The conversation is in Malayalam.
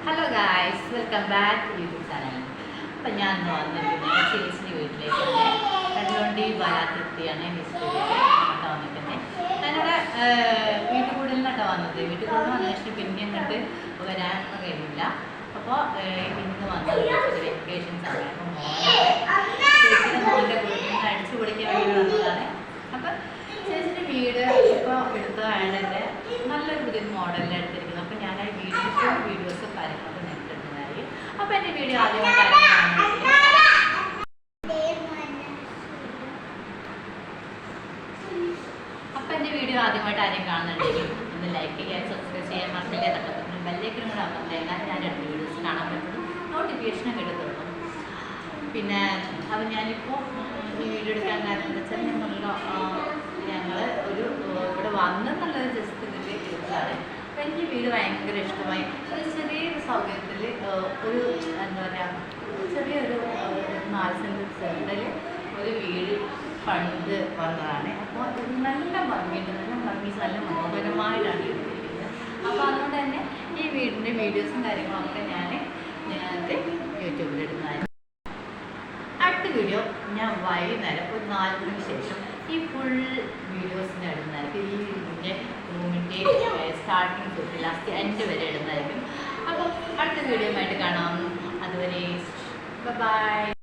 Hello guys, welcome back to YouTube channel. അപ്പം ഞാൻ വന്നിരിക്കുന്നത് ചേച്ചിൻ്റെ വീട്ടിലേക്കാണ്. കണ്ടുകൊണ്ടി ബാലാതിർത്തിയാണ് മിസ്റ്റേക്ക് വന്നിരിക്കുന്നത്. ഞാനിവിടെ വീട്ടിൽ കൂടുതലിനാട്ടോ വന്നത്. വീട്ടിൽ കൂടുതൽ വന്നതിന് പിന്നെ അങ്ങോട്ട് വരാനൊന്നും കഴിയില്ല. അപ്പോൾ ഇന്ന് വന്നത് വെക്കേഷൻ സമയം. അപ്പോൾ ചേച്ചിയുടെ മോൻ്റെ വീട്ടിൽ നിന്ന് അടിച്ചു പൊളിക്കാൻ വേണ്ടി വന്നതാണ്. അപ്പം ചേച്ചിൻ്റെ വീട് ഇപ്പോൾ എടുത്തതാണ് നല്ലൊരു പുതിയ മോഡലിൽ എടുത്തിരിക്കുന്നത്. അപ്പോൾ ഞാൻ ആ വീഡിയോസും കാര്യങ്ങളൊക്കെ നെറ്റിടുന്നതായി. അപ്പോൾ എൻ്റെ വീഡിയോ ആദ്യമായിട്ട് ആരെയും കാണുന്നുണ്ടെങ്കിൽ ഒന്ന് ലൈക്ക് ചെയ്യാൻ, സബ്സ്ക്രൈബ് ചെയ്യാൻ മറന്നില്ല. തൊട്ടപ്പുറം ബെല്ലൈക്കനും കൂടെ അമർത്തുക. എന്നാൽ ഞാൻ അടുത്ത വീഡിയോസ് കാണാൻ പറ്റുള്ളൂ, നോട്ടിഫിക്കേഷനൊക്കെ എടുത്തുള്ളൂ. പിന്നെ അത് ഞാനിപ്പോൾ ഈ വീഡിയോ എടുക്കാൻ കാരണം എന്താ വെച്ചാൽ ഞങ്ങൾ ഇവിടെ വന്നെന്നുള്ളത് ജസ്റ്റ് ഇതിൻ്റെ ഇതാണ്. അപ്പോൾ എനിക്ക് വീട് ഭയങ്കര ഇഷ്ടമായി. ഒരു ചെറിയൊരു സൗകര്യത്തിൽ ഒരു എന്താ പറയുക, ചെറിയൊരു 4 സെൻറ്റ് സെൻറ്ററിൽ ഒരു വീട് പണിത് വന്നതാണ്. അപ്പോൾ നല്ല ഭംഗിയുണ്ട്, നല്ല മനോഹരമായിട്ടാണ് എടുത്തിരിക്കുന്നത്. അപ്പോൾ അതുകൊണ്ട് തന്നെ ഈ വീടിൻ്റെ വീഡിയോസും കാര്യങ്ങളൊക്കെ ഞാൻ ഞങ്ങൾക്ക് യൂട്യൂബിൽ ഇടുന്നതായിരുന്നു. അടുത്ത വീഡിയോ ഞാൻ വൈകുന്നേരം ഒരു 4 മണിക്ക് ശേഷം ഈ ഫുൾ വീഡിയോസിന് ഇടുന്നതായിരിക്കും. ഈ വീടിൻ്റെ റൂമിൻ്റെ സ്റ്റാർട്ടിങ് തൊട്ട് ലാസ്റ്റ് എൻഡ് വരെ ഇടുന്നതായിരിക്കും. അപ്പം അടുത്ത വീഡിയോ ആയിട്ട് കാണാം. അതുവരെ ബൈ.